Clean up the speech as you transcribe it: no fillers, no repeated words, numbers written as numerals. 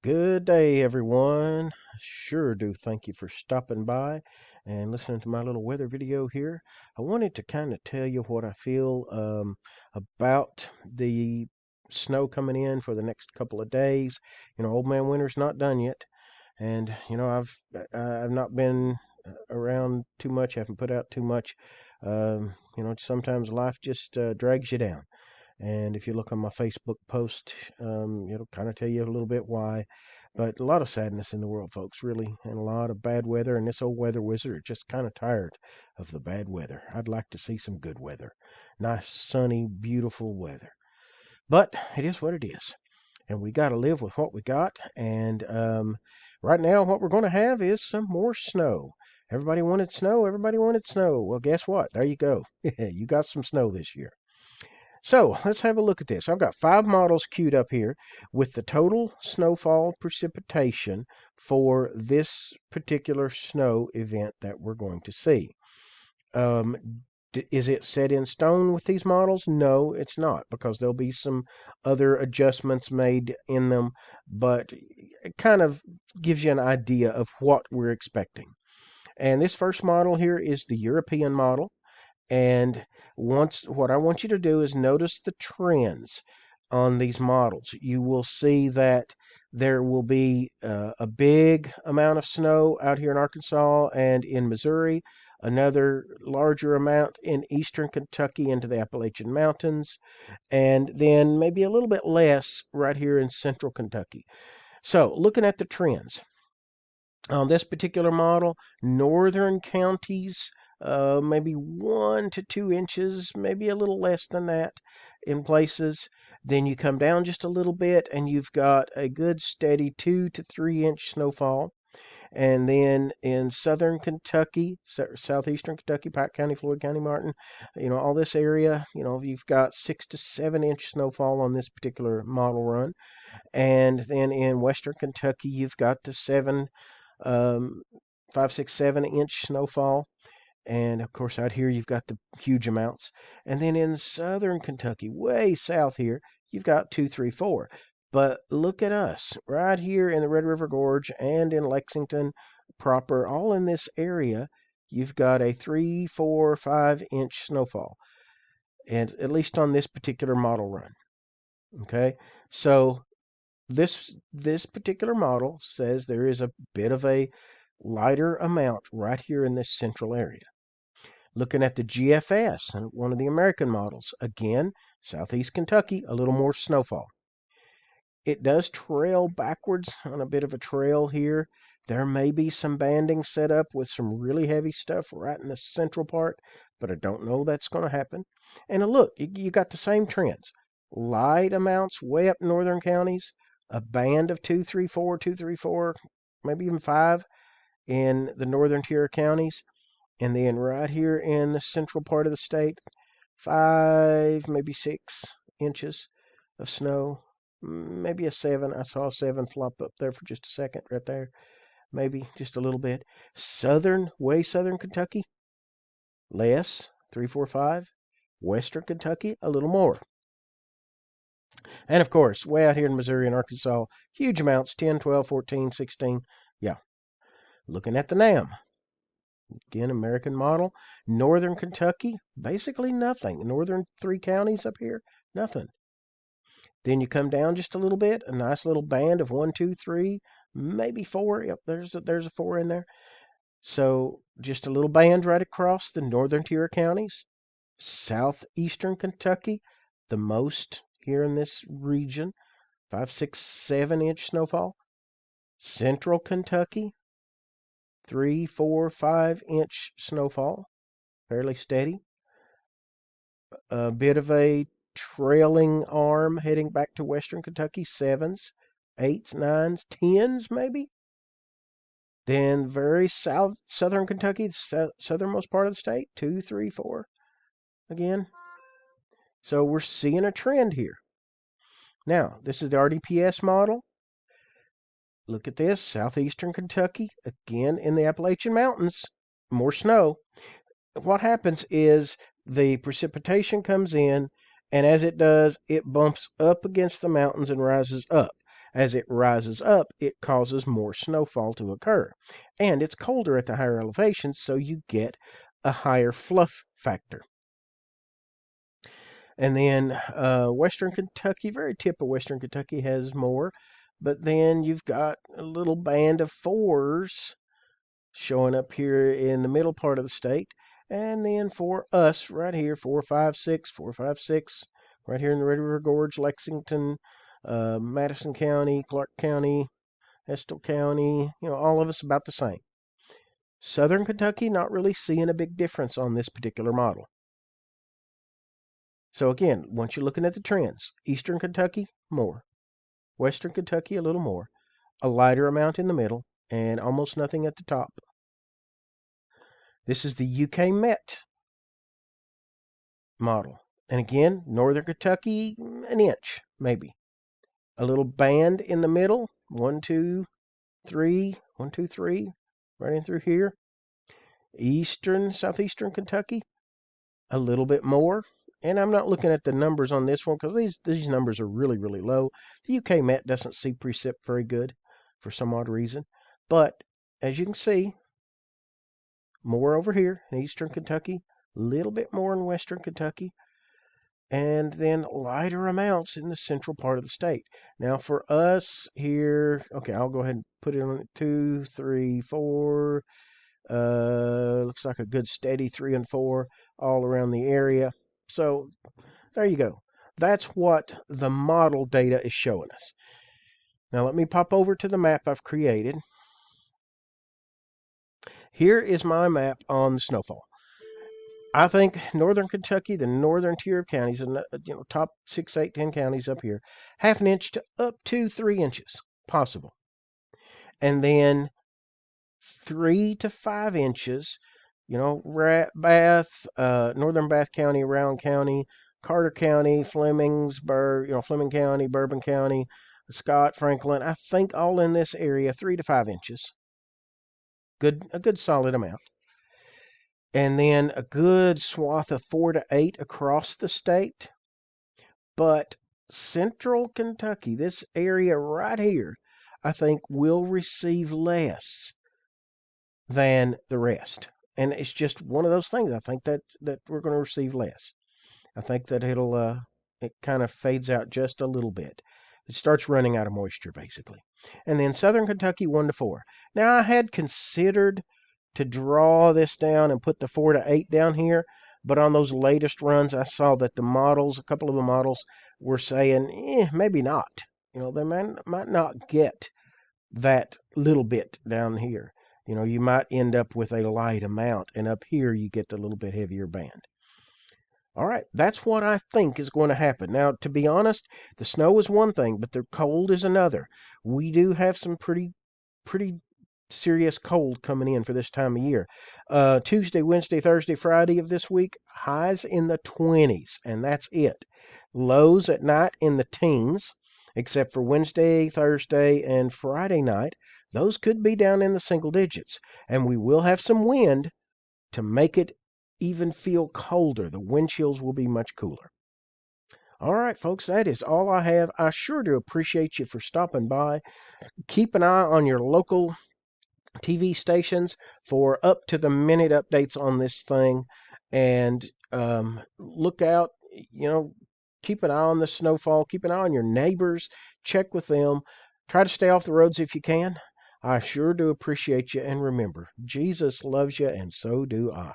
Good day, everyone. Sure do thank you for stopping by and listening to my little weather video here. I wanted to kind of tell you what I feel about the snow coming in for the next couple of days. Old man winter's not done yet, and I've not been around too much. Haven't put out too much. Sometimes life just drags you down. And if you look on my Facebook post, it'll kind of tell you a little bit why. But a lot of sadness in the world, folks, really, and a lot of bad weather. And this old weather wizard is just kind of tired of the bad weather. I'd like to see some good weather. Nice, sunny, beautiful weather. But it is what it is. And we got to live with what we got. And right now, what we're going to have is some more snow. Everybody wanted snow. Everybody wanted snow. Well, guess what? There you go. You got some snow this year. So let's have a look at this. I've got 5 models queued up here with the total snowfall precipitation for this particular snow event that we're going to see. Is it set in stone with these models? No, it's not, because there'll be some other adjustments made in them, but it kind of gives you an idea of what we're expecting. And this first model here is the European model. And what I want you to do is notice the trends on these models. You will see that there will be a big amount of snow out here in Arkansas and in Missouri, another larger amount in eastern Kentucky into the Appalachian Mountains, and then maybe a little bit less right here in central Kentucky. So, looking at the trends on this particular model, northern counties, maybe 1 to 2 inches, maybe a little less than that in places. Then you come down just a little bit and you've got a good steady 2 to 3 inch snowfall. And then in southern Kentucky, southeastern Kentucky, Pike County, Floyd County, Martin, all this area, you've got 6 to 7 inch snowfall on this particular model run. And then in western Kentucky, you've got the 5, 6, 7 inch snowfall. And of course, out here, you've got the huge amounts. And then in southern Kentucky, way south here, you've got 2, 3, 4. But look at us right here in the Red River Gorge and in Lexington proper, all in this area. You've got a 3, 4, 5 inch snowfall, and at least on this particular model run. Okay, so this particular model says there is a bit of a lighter amount right here in this central area. Looking at the GFS, one of the American models, again, southeast Kentucky, a little more snowfall. It does trail backwards on a bit of a trail here. There may be some banding set up with some really heavy stuff right in the central part, but I don't know that's going to happen. And look, you got the same trends. Light amounts way up northern counties, a band of 2, 3, 4, 2, 3, 4, maybe even 5 in the northern tier counties. And then right here in the central part of the state, 5, maybe 6 inches of snow, maybe a 7. I saw a 7 flop up there for just a second right there. Maybe just a little bit. Way southern Kentucky, less, 3, 4, 5. Western Kentucky, a little more. And of course, way out here in Missouri and Arkansas, huge amounts, 10, 12, 14, 16. Yeah. Looking at the NAM. Again, American model. Northern Kentucky, basically nothing. Northern 3 counties up here, nothing. Then you come down just a little bit, a nice little band of 1, 2, 3, maybe 4. Yep, there's a 4 in there. So just a little band right across the northern tier counties. Southeastern Kentucky, the most here in this region, 5, 6, 7 inch snowfall. Central Kentucky, 3, 4, 5 inch snowfall, fairly steady. A bit of a trailing arm heading back to western Kentucky, 7s, 8s, 9s, 10s maybe. Then very southern Kentucky, the southernmost part of the state, 2, 3, 4 again. So we're seeing a trend here. Now, this is the RDPS model. Look at this, southeastern Kentucky, again in the Appalachian Mountains, more snow. What happens is the precipitation comes in, and as it does, it bumps up against the mountains and rises up. As it rises up, it causes more snowfall to occur. And it's colder at the higher elevations, so you get a higher fluff factor. And then Western Kentucky, very tip of Western Kentucky, has more. But then you've got a little band of 4s showing up here in the middle part of the state. And then for us right here, 4, 5, 6, 4, 5, 6, right here in the Red River Gorge, Lexington, Madison County, Clark County, Estill County, all of us about the same. Southern Kentucky, not really seeing a big difference on this particular model. So again, once you're looking at the trends, Eastern Kentucky, more. Western Kentucky, a little more. A lighter amount in the middle, and almost nothing at the top. This is the UK Met model. And again, Northern Kentucky, an inch, maybe. A little band in the middle, 1, 2, 3, 1, 2, 3, right in through here. Southeastern Kentucky, a little bit more. And I'm not looking at the numbers on this one because these numbers are really, really low. The UK Met doesn't see precip very good for some odd reason. But as you can see, more over here in Eastern Kentucky, a little bit more in Western Kentucky, and then lighter amounts in the central part of the state. Now for us here, okay, I'll go ahead and put it on 2, 3, 4. Looks like a good steady 3 and 4 all around the area. So there you go. That's what the model data is showing us. Now let me pop over to the map I've created. Here is my map on the snowfall. I think Northern Kentucky, the northern tier of counties, and top 6, 8, 10 counties up here, 1/2 inch to up to 3 inches possible. And then 3 to 5 inches, Bath, northern Bath County, Round County, Carter County, Flemingsburg, Fleming County, Bourbon County, Scott, Franklin. I think all in this area, 3 to 5 inches. A good solid amount. And then a good swath of 4 to 8 across the state. But central Kentucky, this area right here, I think will receive less than the rest. And it's just one of those things. I think that we're going to receive less. I think that it kind of fades out just a little bit. It starts running out of moisture, basically. And then Southern Kentucky, 1 to 4. Now, I had considered to draw this down and put the 4 to 8 down here, but on those latest runs, I saw that a couple of the models were saying, maybe not. They might not get that little bit down here. You might end up with a light amount, and up here you get the little bit heavier band. All right, that's what I think is going to happen. Now, to be honest, the snow is one thing, but the cold is another. We do have some pretty serious cold coming in for this time of year. Tuesday, Wednesday, Thursday, Friday of this week, highs in the 20s, and that's it. Lows at night in the teens, except for Wednesday, Thursday, and Friday night. Those could be down in the single digits, and we will have some wind to make it even feel colder. The wind chills will be much cooler. All right, folks, that is all I have. I sure do appreciate you for stopping by. Keep an eye on your local TV stations for up-to-the-minute updates on this thing, and look out, keep an eye on the snowfall, keep an eye on your neighbors, check with them, try to stay off the roads if you can. I sure do appreciate you, and remember, Jesus loves you, and so do I.